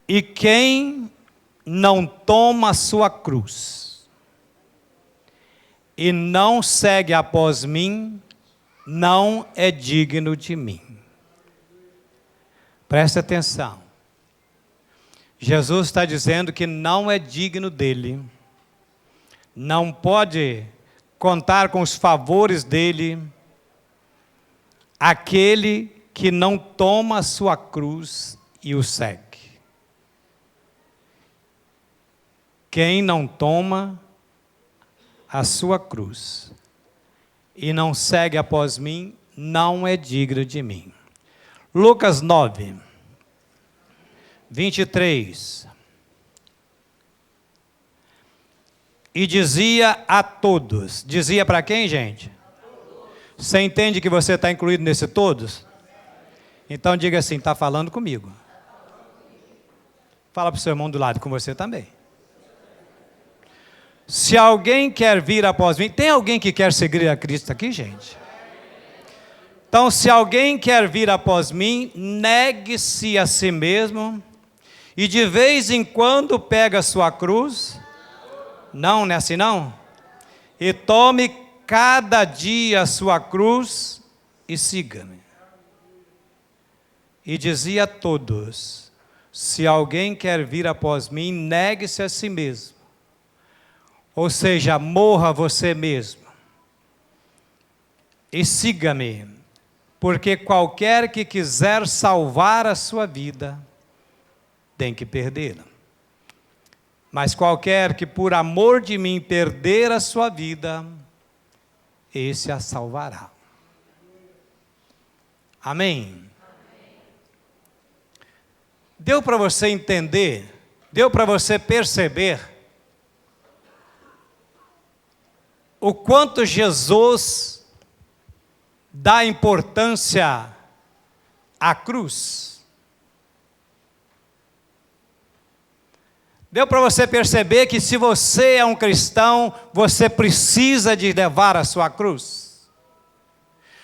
E quem não toma a sua cruz e não segue após mim, não é digno de mim. Preste atenção. Jesus está dizendo que não é digno dele, não pode contar com os favores dele, aquele que não toma a sua cruz e o segue. Quem não toma a sua cruz e não segue após mim, não é digno de mim. Lucas 9, 23. E dizia a todos. Dizia para quem, gente? Você entende que você está incluído nesse todos? Então diga assim, está falando comigo. Fala para o seu irmão do lado, com você também. Se alguém quer vir após mim, tem alguém que quer seguir a Cristo aqui, gente? Então, se alguém quer vir após mim, negue-se a si mesmo, e de vez em quando pega a sua cruz, não é assim não? E tome cada dia a sua cruz e siga-me. E dizia a todos, se alguém quer vir após mim, negue-se a si mesmo. Ou seja, morra você mesmo. E siga-me, porque qualquer que quiser salvar a sua vida, tem que perdê-la. Mas qualquer que por amor de mim perder a sua vida, esse a salvará. Amém? Deu para você entender? Deu para você perceber o quanto Jesus dá importância à cruz? Deu para você perceber que se você é um cristão, você precisa de levar a sua cruz?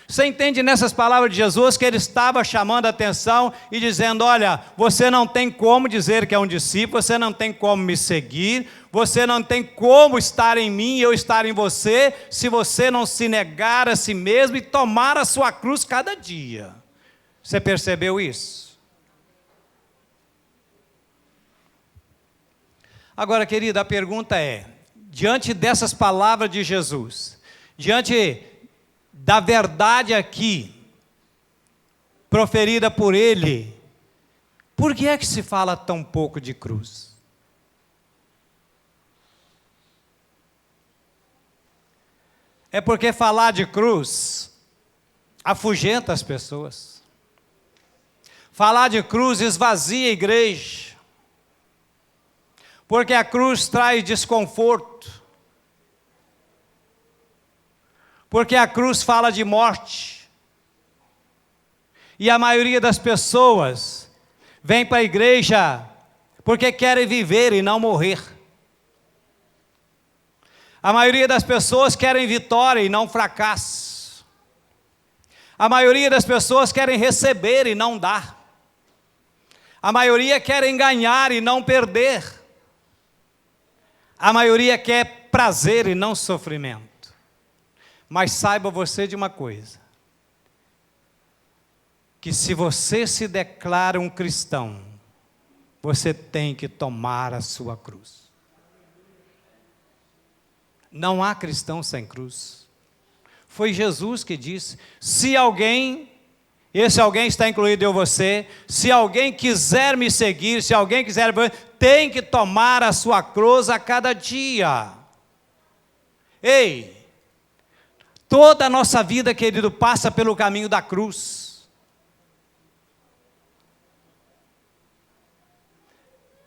Você entende nessas palavras de Jesus que ele estava chamando a atenção e dizendo, olha, você não tem como dizer que é um discípulo, você não tem como me seguir, você não tem como estar em mim e eu estar em você, se você não se negar a si mesmo e tomar a sua cruz cada dia. Você percebeu isso? Agora, querida, a pergunta é, diante dessas palavras de Jesus, diante da verdade aqui, proferida por ele, por que é que se fala tão pouco de cruz? É porque falar de cruz afugenta as pessoas. Falar de cruz esvazia a igreja. Porque a cruz traz desconforto. Porque a cruz fala de morte. E a maioria das pessoas vem para a igreja porque querem viver e não morrer. A maioria das pessoas querem vitória e não fracasso. A maioria das pessoas querem receber e não dar. A maioria querem ganhar e não perder. A maioria quer prazer e não sofrimento. Mas saiba você de uma coisa, que se você se declara um cristão, você tem que tomar a sua cruz. Não há cristão sem cruz. Foi Jesus que disse, se alguém, esse alguém está incluído eu você, se alguém quiser me seguir, se alguém quiser, tem que tomar a sua cruz a cada dia. Ei! Toda a nossa vida, querido, passa pelo caminho da cruz.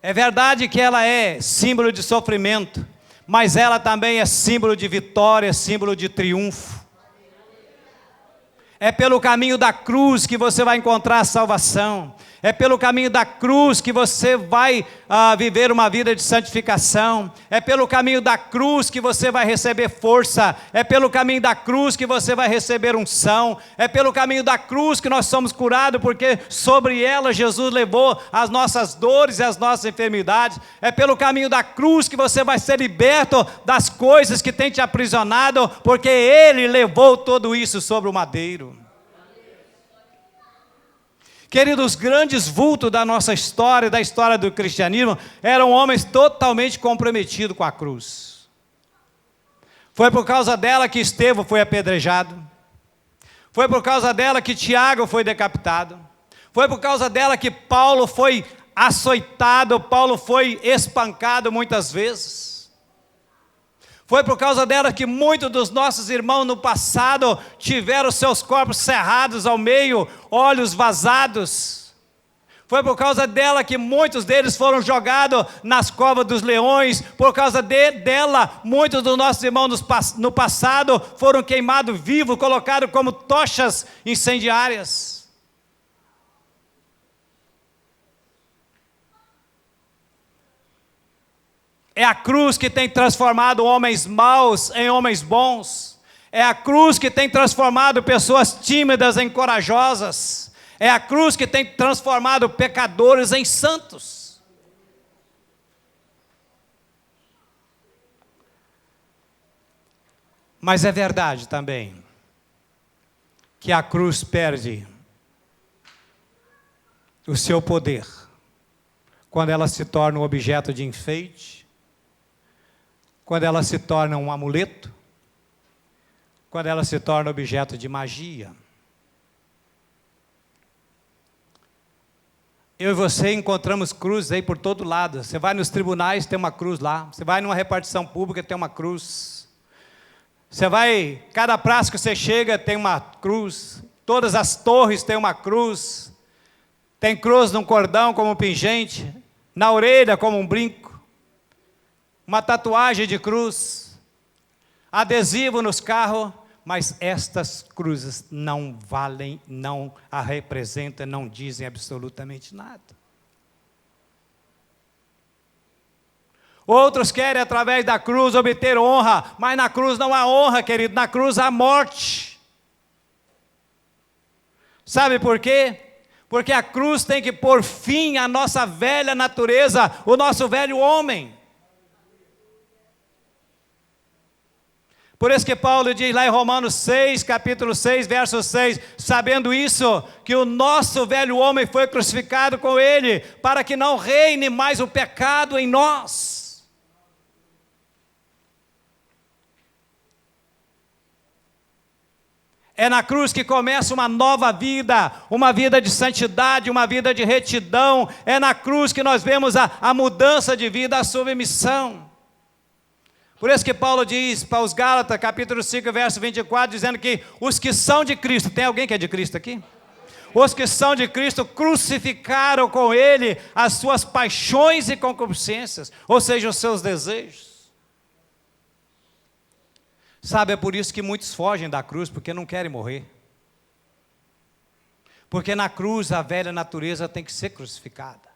É verdade que ela é símbolo de sofrimento, mas ela também é símbolo de vitória, símbolo de triunfo. É pelo caminho da cruz que você vai encontrar a salvação. É pelo caminho da cruz que você vai viver uma vida de santificação. É pelo caminho da cruz que você vai receber força. É pelo caminho da cruz que você vai receber unção. É pelo caminho da cruz que nós somos curados, porque sobre ela Jesus levou as nossas dores e as nossas enfermidades. É pelo caminho da cruz que você vai ser liberto das coisas que têm te aprisionado, porque Ele levou tudo isso sobre o madeiro. Queridos, os grandes vultos da nossa história, da história do cristianismo, eram homens totalmente comprometidos com a cruz. Foi por causa dela que Estevão foi apedrejado. Foi por causa dela que Tiago foi decapitado. Foi por causa dela que Paulo foi açoitado, Paulo foi espancado muitas vezes. Foi por causa dela que muitos dos nossos irmãos no passado tiveram seus corpos cerrados ao meio, olhos vazados. Foi por causa dela que muitos deles foram jogados nas covas dos leões. Por causa dela, muitos dos nossos irmãos no passado foram queimados vivos, colocados como tochas incendiárias. É a cruz que tem transformado homens maus em homens bons. É a cruz que tem transformado pessoas tímidas em corajosas. É a cruz que tem transformado pecadores em santos. Mas é verdade também que a cruz perde o seu poder quando ela se torna um objeto de enfeite, quando ela se torna um amuleto, quando ela se torna objeto de magia. Eu e você encontramos cruzes aí por todo lado. Você vai nos tribunais, tem uma cruz lá. Você vai numa repartição pública, tem uma cruz. Você vai, cada praça que você chega tem uma cruz. Todas as torres tem uma cruz. Tem cruz num cordão como um pingente, na orelha como um brinco. Uma tatuagem de cruz, adesivo nos carros, mas estas cruzes não valem, não a representam, não dizem absolutamente nada. Outros querem, através da cruz, obter honra, mas na cruz não há honra, querido, na cruz há morte. Sabe por quê? Porque a cruz tem que pôr fim à nossa velha natureza, o nosso velho homem. Por isso que Paulo diz lá em Romanos 6, capítulo 6, verso 6, sabendo isso, que o nosso velho homem foi crucificado com ele, para que não reine mais o pecado em nós. É na cruz que começa uma nova vida, uma vida de santidade, uma vida de retidão. É na cruz que nós vemos a mudança de vida, a submissão. Por isso que Paulo diz para os Gálatas, capítulo 5, verso 24, dizendo que os que são de Cristo, tem alguém que é de Cristo aqui? Os que são de Cristo crucificaram com Ele as suas paixões e concupiscências, ou seja, os seus desejos. Sabe, é por isso que muitos fogem da cruz, porque não querem morrer. Porque na cruz a velha natureza tem que ser crucificada.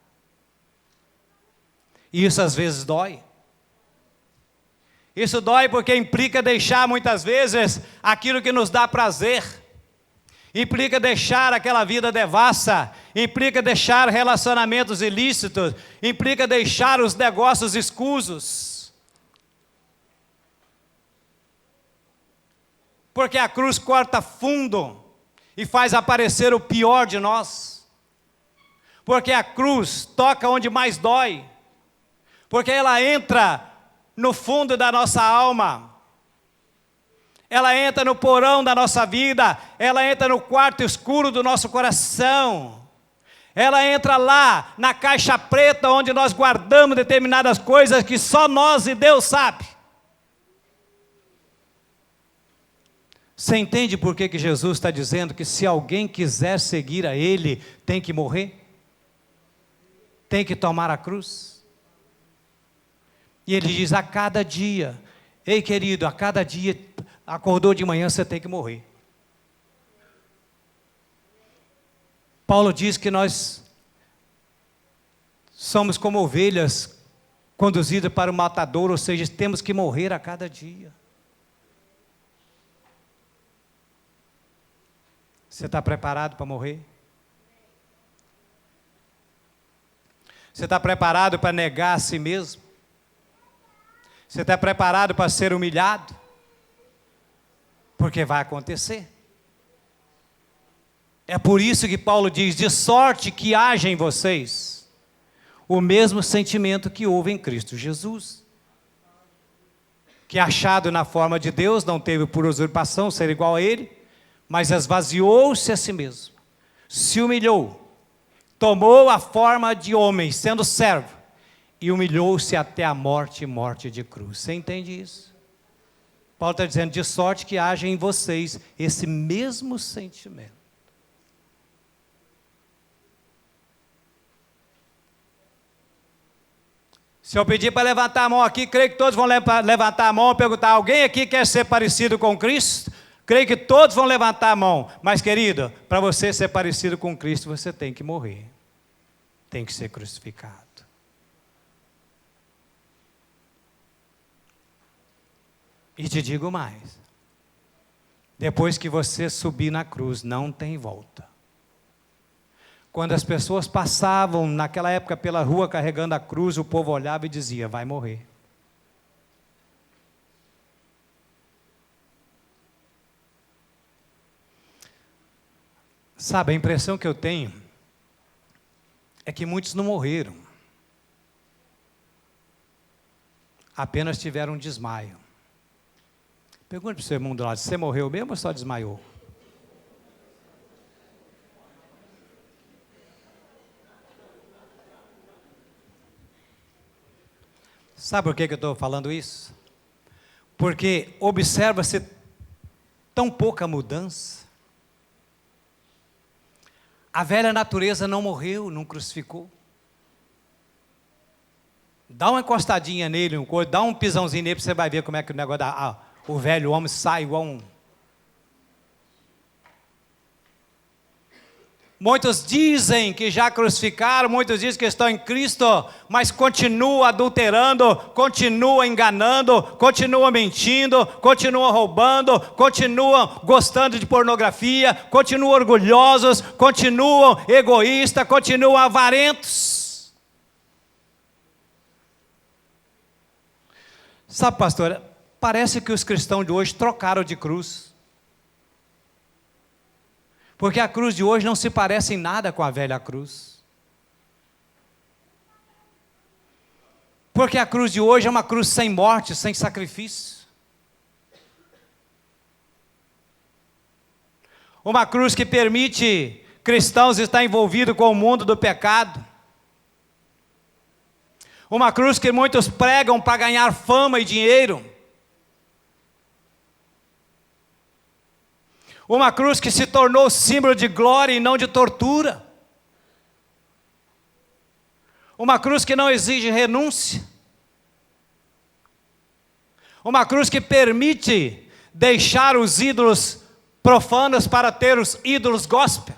E isso às vezes dói. Isso dói porque implica deixar muitas vezes aquilo que nos dá prazer, implica deixar aquela vida devassa, implica deixar relacionamentos ilícitos, implica deixar os negócios escusos. Porque a cruz corta fundo e faz aparecer o pior de nós. Porque a cruz toca onde mais dói. Porque ela entra no fundo da nossa alma, ela entra no porão da nossa vida, ela entra no quarto escuro do nosso coração, ela entra lá na caixa preta onde nós guardamos determinadas coisas que só nós e Deus sabe. Você entende por que Jesus está dizendo que se alguém quiser seguir a Ele, tem que morrer? Tem que tomar a cruz? E Ele diz a cada dia, ei querido, a cada dia, acordou de manhã, você tem que morrer. Paulo diz que nós somos como ovelhas conduzidas para o matadouro, ou seja, temos que morrer a cada dia. Você está preparado para morrer? Você está preparado para negar a si mesmo? Você está preparado para ser humilhado? Porque vai acontecer. É por isso que Paulo diz, de sorte que haja em vocês o mesmo sentimento que houve em Cristo Jesus, que achado na forma de Deus, não teve por usurpação ser igual a Ele, mas esvaziou-se a si mesmo, se humilhou, tomou a forma de homem, sendo servo, e humilhou-se até a morte e morte de cruz. Você entende isso? Paulo está dizendo, de sorte que haja em vocês esse mesmo sentimento. Se eu pedir para levantar a mão aqui, creio que todos vão levantar a mão e perguntar, alguém aqui quer ser parecido com Cristo? Creio que todos vão levantar a mão. Mas querido, para você ser parecido com Cristo, você tem que morrer. Tem que ser crucificado. E te digo mais. Depois que você subir na cruz, não tem volta. Quando as pessoas passavam naquela época pela rua carregando a cruz, o povo olhava e dizia, vai morrer. Sabe, a impressão que eu tenho é que muitos não morreram. Apenas tiveram um desmaio. Pergunte para o seu irmão do lado, você morreu mesmo ou só desmaiou? Sabe por que eu estou falando isso? Porque observa-se tão pouca mudança. A velha natureza não morreu, não crucificou. Dá uma encostadinha nele, dá um pisãozinho nele, você vai ver como é que o negócio o velho homem sai igual um... Muitos dizem que já crucificaram, muitos dizem que estão em Cristo, mas continuam adulterando, continuam enganando, continuam mentindo, continuam roubando, continuam gostando de pornografia, continuam orgulhosos, continuam egoístas, continuam avarentos. Sabe, pastor, parece que os cristãos de hoje trocaram de cruz. Porque a cruz de hoje não se parece em nada com a velha cruz. Porque a cruz de hoje é uma cruz sem morte, sem sacrifício. Uma cruz que permite cristãos estar envolvidos com o mundo do pecado. Uma cruz que muitos pregam para ganhar fama e dinheiro. Uma cruz que se tornou símbolo de glória e não de tortura. Uma cruz que não exige renúncia. Uma cruz que permite deixar os ídolos profanos para ter os ídolos gospel.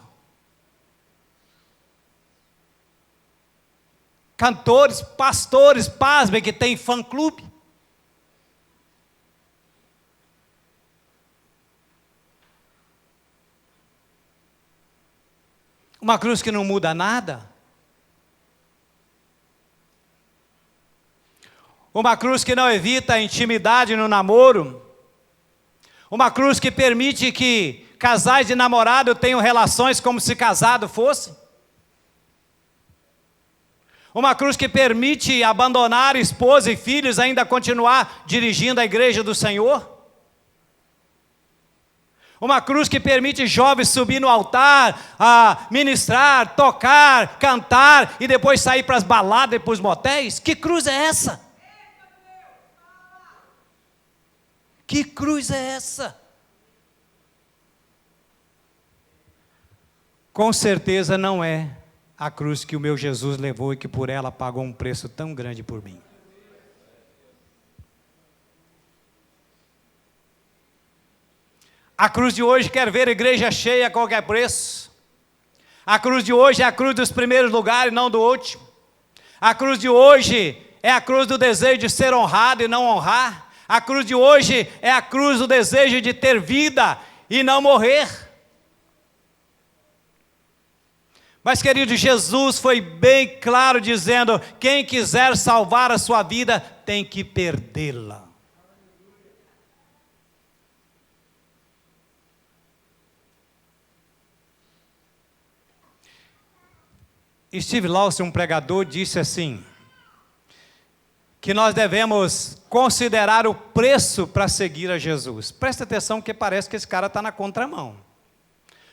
Cantores, pastores, pasmem, que tem fã-clube. Uma cruz que não muda nada. Uma cruz que não evita a intimidade no namoro. Uma cruz que permite que casais de namorado tenham relações como se casado fosse. Uma cruz que permite abandonar esposa e filhos, ainda continuar dirigindo a igreja do Senhor. Uma cruz que permite jovens subir no altar, ministrar, tocar, cantar e depois sair para as baladas e para os motéis. Que cruz é essa? Que cruz é essa? Com certeza não é a cruz que o meu Jesus levou e que por ela pagou um preço tão grande por mim. A cruz de hoje quer ver a igreja cheia a qualquer preço. A cruz de hoje é a cruz dos primeiros lugares, não do último. A cruz de hoje é a cruz do desejo de ser honrado e não honrar. A cruz de hoje é a cruz do desejo de ter vida e não morrer. Mas, querido, Jesus foi bem claro dizendo: quem quiser salvar a sua vida tem que perdê-la. Steve Lawson, um pregador, disse assim, que nós devemos considerar o preço para seguir a Jesus. Presta atenção, que parece que esse cara está na contramão.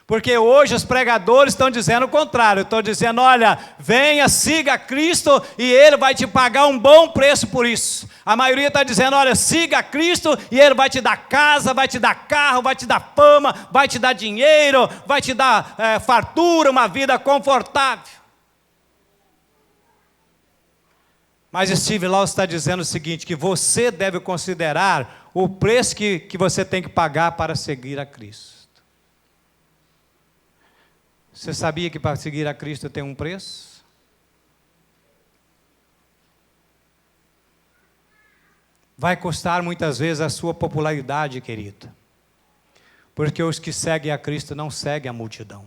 Porque hoje os pregadores estão dizendo o contrário, estão dizendo: olha, venha, siga Cristo e Ele vai te pagar um bom preço por isso. A maioria está dizendo: olha, siga Cristo e Ele vai te dar casa, vai te dar carro, vai te dar fama, vai te dar dinheiro, vai te dar fartura, uma vida confortável. Mas Steve Lawson está dizendo o seguinte, que você deve considerar o preço que você tem que pagar para seguir a Cristo. Você sabia que para seguir a Cristo tem um preço? Vai custar muitas vezes a sua popularidade, querido. Porque os que seguem a Cristo não seguem a multidão.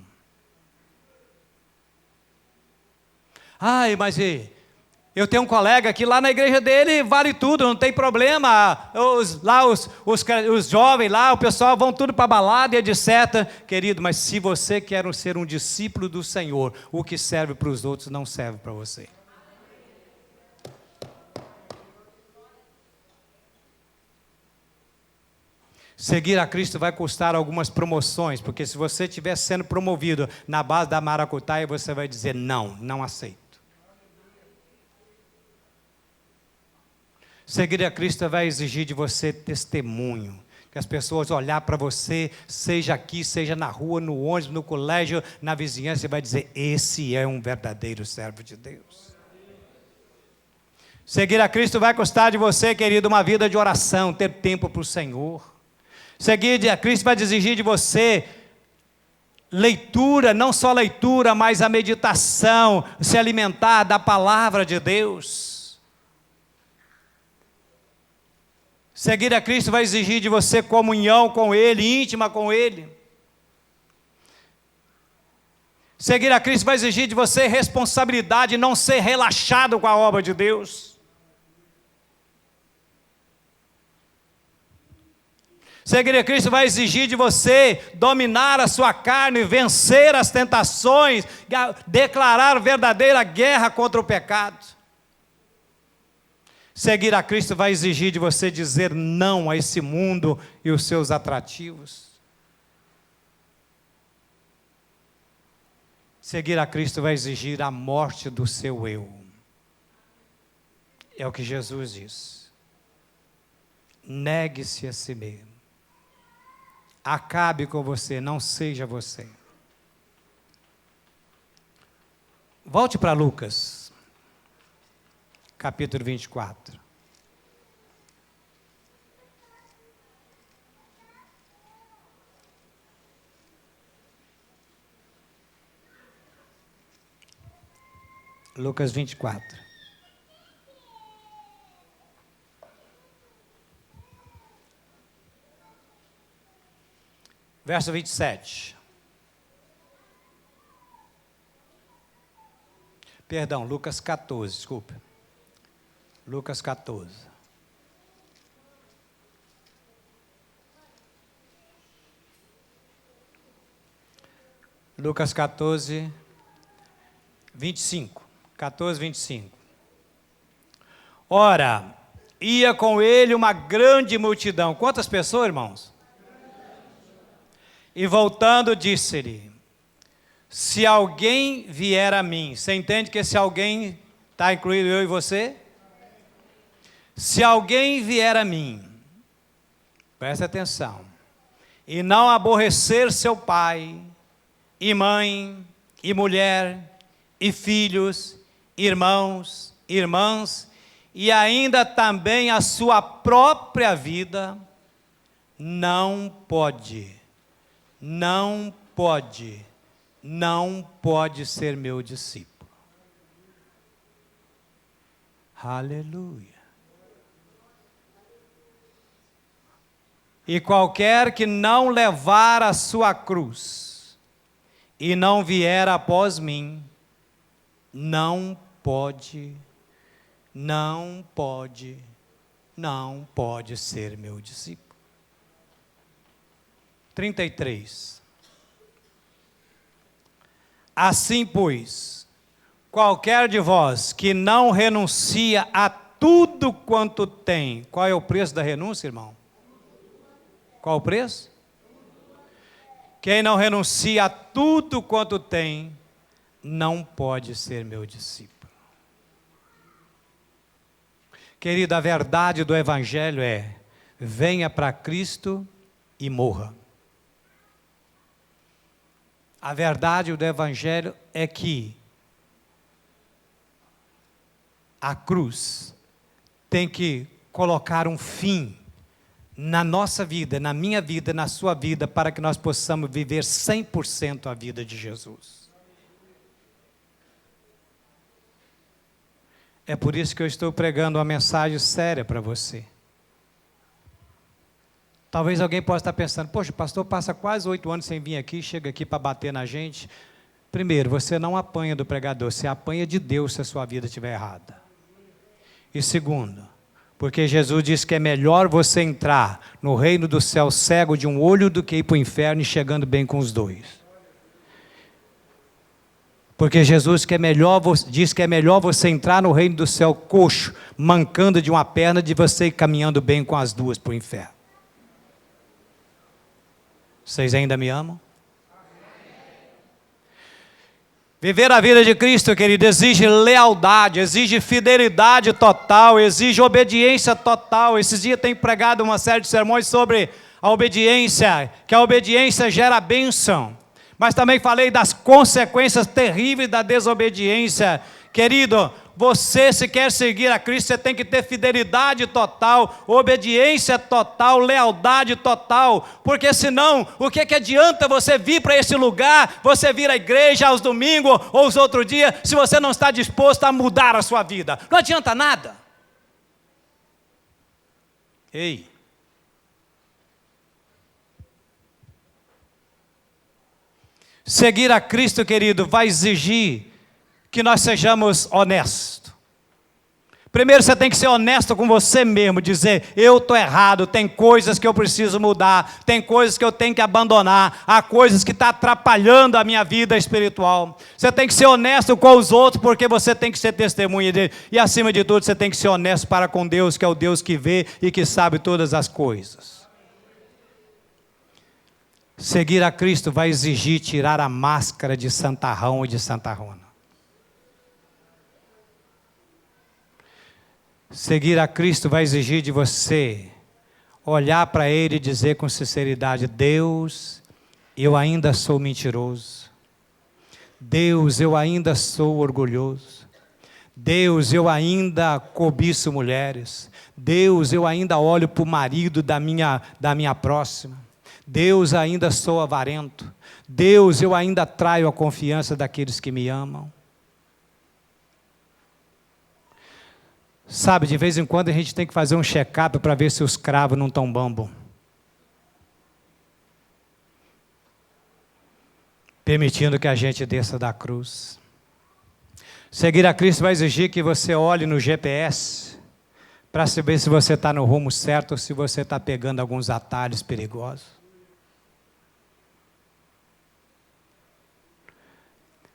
Ai, mas eu tenho um colega que lá na igreja dele vale tudo, não tem problema. Os jovens lá, o pessoal vão tudo para a balada e etc. Querido, mas se você quer ser um discípulo do Senhor, o que serve para os outros não serve para você. Seguir a Cristo vai custar algumas promoções, porque se você estiver sendo promovido na base da maracutaia, você vai dizer: não aceito. Seguir a Cristo vai exigir de você testemunho, que as pessoas olhar para você, seja aqui, seja na rua, no ônibus, no colégio, na vizinhança, e vai dizer: esse é um verdadeiro servo de Deus. Seguir a Cristo vai custar de você, querido, uma vida de oração, ter tempo para o Senhor. Seguir a Cristo vai exigir de você leitura, não só leitura, mas a meditação, se alimentar da palavra de Deus. Seguir a Cristo vai exigir de você comunhão com Ele, íntima com Ele. Seguir a Cristo vai exigir de você responsabilidade, não ser relaxado com a obra de Deus. Seguir a Cristo vai exigir de você dominar a sua carne, vencer as tentações, declarar verdadeira guerra contra o pecado. Seguir a Cristo vai exigir de você dizer não a esse mundo e os seus atrativos. Seguir a Cristo vai exigir a morte do seu eu. É o que Jesus diz. Negue-se a si mesmo. Acabe com você, não seja você. Volte para Lucas, capítulo 24. Lucas 24. Verso 27. Perdão, Lucas 14, desculpa. Lucas 14. Lucas 14, 25. 14, 25. Ora, ia com ele uma grande multidão. Quantas pessoas, irmãos? E voltando, disse-lhe: se alguém vier a mim, você entende que esse alguém está incluído eu e você? Se alguém vier a mim, presta atenção, e não aborrecer seu pai, e mãe, e mulher, e filhos, irmãos, irmãs, e ainda também a sua própria vida, não pode não pode ser meu discípulo. Aleluia. E qualquer que não levar a sua cruz e não vier após mim, não pode ser meu discípulo. 33. Assim, pois, qualquer de vós que não renuncia a tudo quanto tem, qual é o preço da renúncia, irmão? Qual o preço? Quem não renuncia a tudo quanto tem, não pode ser meu discípulo. Querido, a verdade do Evangelho é: venha para Cristo e morra. A verdade do Evangelho é que a cruz tem que colocar um fim na nossa vida, na minha vida, na sua vida, para que nós possamos viver 100% a vida de Jesus. É por isso que eu estou pregando uma mensagem séria para você. Talvez alguém possa estar pensando: poxa, o pastor passa quase 8 anos sem vir aqui, chega aqui para bater na gente. Primeiro, você não apanha do pregador, você apanha de Deus se a sua vida estiver errada. E segundo, porque Jesus disse que é melhor você entrar no reino do céu cego de um olho do que ir para o inferno e chegando bem com os dois. Porque Jesus diz que é melhor você entrar no reino do céu coxo, mancando de uma perna, de você ir caminhando bem com as duas para o inferno. Vocês ainda me amam? Viver a vida de Cristo, querido, exige lealdade, exige fidelidade total, exige obediência total. Esses dias tenho pregado uma série de sermões sobre a obediência, que a obediência gera bênção. Mas também falei das consequências terríveis da desobediência. Querido, você, se quer seguir a Cristo, você tem que ter fidelidade total, obediência total, lealdade total, porque senão, o que adianta você vir para esse lugar, você vir à igreja aos domingos ou os outros dias, se você não está disposto a mudar a sua vida? Não adianta nada. Ei. Seguir a Cristo, querido, vai exigir que nós sejamos honestos. Primeiro você tem que ser honesto com você mesmo, dizer: eu estou errado, tem coisas que eu preciso mudar, tem coisas que eu tenho que abandonar, há coisas que estão atrapalhando a minha vida espiritual. Você tem que ser honesto com os outros, porque você tem que ser testemunha dele. E acima de tudo, você tem que ser honesto para com Deus, que é o Deus que vê e que sabe todas as coisas. Seguir a Cristo vai exigir tirar a máscara de santarrão e de santarrona. Seguir a Cristo vai exigir de você olhar para Ele e dizer com sinceridade: Deus, eu ainda sou mentiroso. Deus, eu ainda sou orgulhoso. Deus, eu ainda cobiço mulheres. Deus, eu ainda olho para o marido da minha próxima. Deus, ainda sou avarento. Deus, eu ainda traio a confiança daqueles que me amam. Sabe, de vez em quando a gente tem que fazer um check-up para ver se os cravos não estão bambos. Permitindo que a gente desça da cruz. Seguir a Cristo vai exigir que você olhe no GPS para saber se você está no rumo certo ou se você está pegando alguns atalhos perigosos.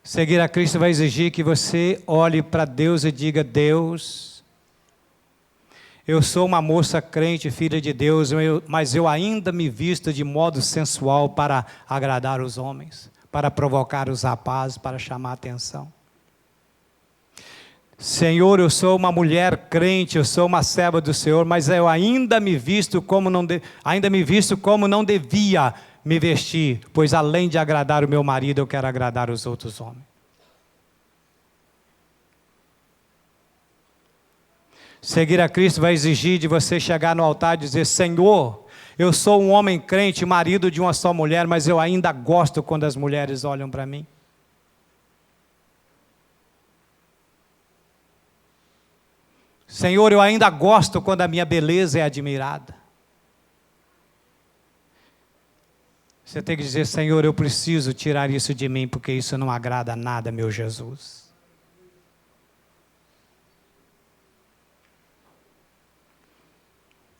Seguir a Cristo vai exigir que você olhe para Deus e diga: Deus, eu sou uma moça crente, filha de Deus, mas eu ainda me visto de modo sensual para agradar os homens, para provocar os rapazes, para chamar a atenção. Senhor, eu sou uma mulher crente, eu sou uma serva do Senhor, mas eu ainda me visto como não devia me vestir, pois além de agradar o meu marido, eu quero agradar os outros homens. Seguir a Cristo vai exigir de você chegar no altar e dizer: Senhor, eu sou um homem crente, marido de uma só mulher, mas eu ainda gosto quando as mulheres olham para mim. Senhor, eu ainda gosto quando a minha beleza é admirada. Você tem que dizer, Senhor, eu preciso tirar isso de mim, porque isso não agrada a nada, meu Jesus.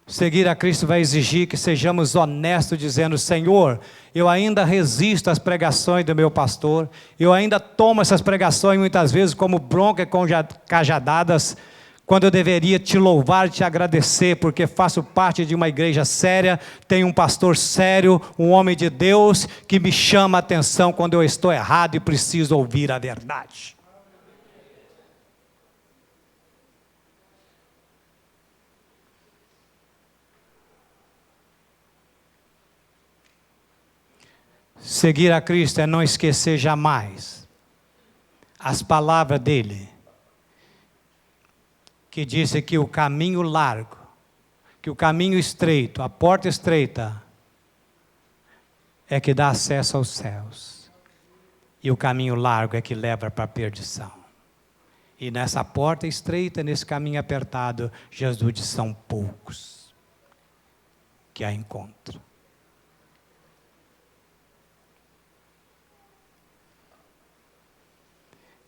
Seguir a Cristo vai exigir que sejamos honestos, dizendo, Senhor, eu ainda resisto às pregações do meu pastor, eu ainda tomo essas pregações muitas vezes como bronca com cajadadas, quando eu deveria te louvar e te agradecer, porque faço parte de uma igreja séria, tenho um pastor sério, um homem de Deus, que me chama a atenção quando eu estou errado e preciso ouvir a verdade. Seguir a Cristo é não esquecer jamais as palavras dele, que disse que o caminho largo, que o caminho estreito, a porta estreita, é que dá acesso aos céus, e o caminho largo é que leva para a perdição. E nessa porta estreita, nesse caminho apertado, Jesus diz, são poucos que a encontram.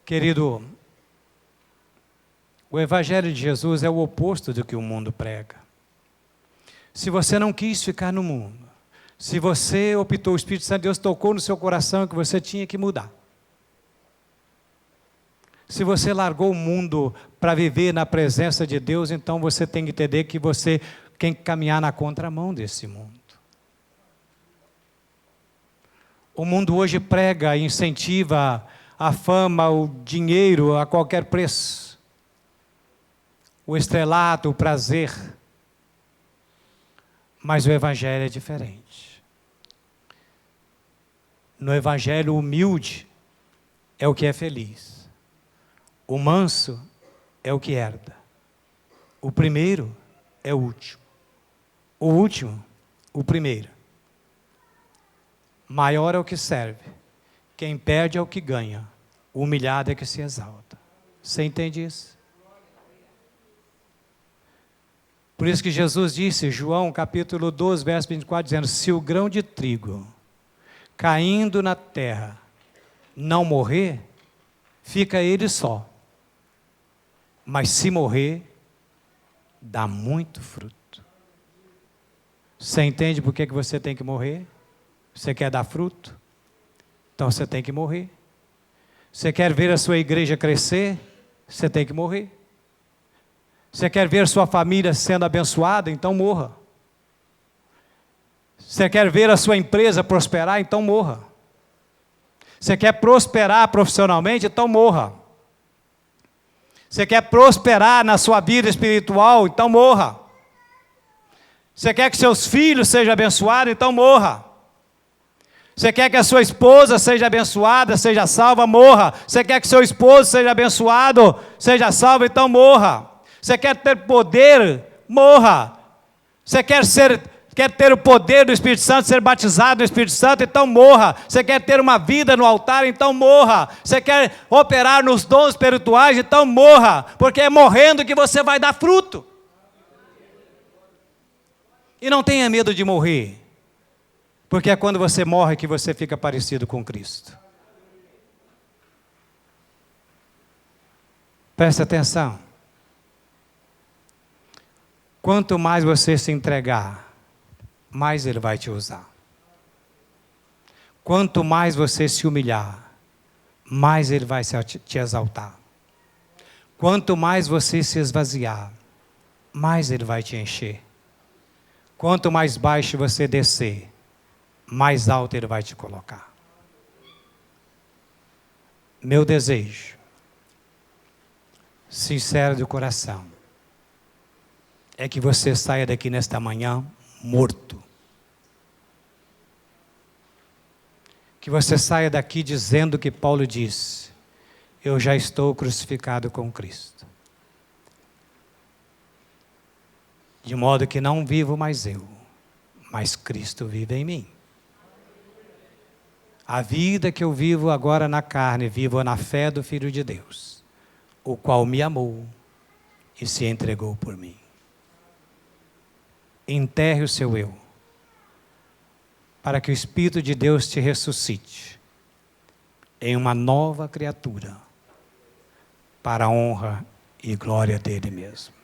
Querido, o Evangelho de Jesus é o oposto do que o mundo prega. Se você não quis ficar no mundo, se você optou, o Espírito Santo de Deus tocou no seu coração que você tinha que mudar. Se você largou o mundo para viver na presença de Deus, então você tem que entender que você tem que caminhar na contramão desse mundo. O mundo hoje prega e incentiva a fama, o dinheiro a qualquer preço. O estrelato, o prazer. Mas o Evangelho é diferente. No Evangelho, o humilde é o que é feliz. O manso é o que herda. O primeiro é o último. O último, o primeiro. Maior é o que serve. Quem perde é o que ganha. O humilhado é que se exalta. Você entende isso? Por isso que Jesus disse, João capítulo 12, verso 24, dizendo, se o grão de trigo caindo na terra não morrer, fica ele só. Mas se morrer, dá muito fruto. Você entende por que você tem que morrer? Você quer dar fruto? Então você tem que morrer. Você quer ver a sua igreja crescer? Você tem que morrer. Você quer ver sua família sendo abençoada? Então morra. Você quer ver a sua empresa prosperar? Então morra. Você quer prosperar profissionalmente? Então morra. Você quer prosperar na sua vida espiritual? Então morra. Você quer que seus filhos sejam abençoados? Então morra. Você quer que a sua esposa seja abençoada, seja salva? Morra. Você quer que seu esposo seja abençoado, seja salvo? Então morra. Você quer ter poder? Morra. Você quer ter o poder do Espírito Santo, ser batizado no Espírito Santo? Então morra. Você quer ter uma vida no altar? Então morra. Você quer operar nos dons espirituais? Então morra. Porque é morrendo que você vai dar fruto. E não tenha medo de morrer. Porque é quando você morre que você fica parecido com Cristo. Preste atenção. Quanto mais você se entregar, mais Ele vai te usar. Quanto mais você se humilhar, mais Ele vai te exaltar. Quanto mais você se esvaziar, mais Ele vai te encher. Quanto mais baixo você descer, mais alto Ele vai te colocar. Meu desejo, sincero do coração, é que você saia daqui nesta manhã morto. Que você saia daqui dizendo o que Paulo disse, eu já estou crucificado com Cristo. De modo que não vivo mais eu, mas Cristo vive em mim. A vida que eu vivo agora na carne, vivo na fé do Filho de Deus, o qual me amou e se entregou por mim. Enterre o seu eu, para que o Espírito de Deus te ressuscite em uma nova criatura, para a honra e glória dele mesmo.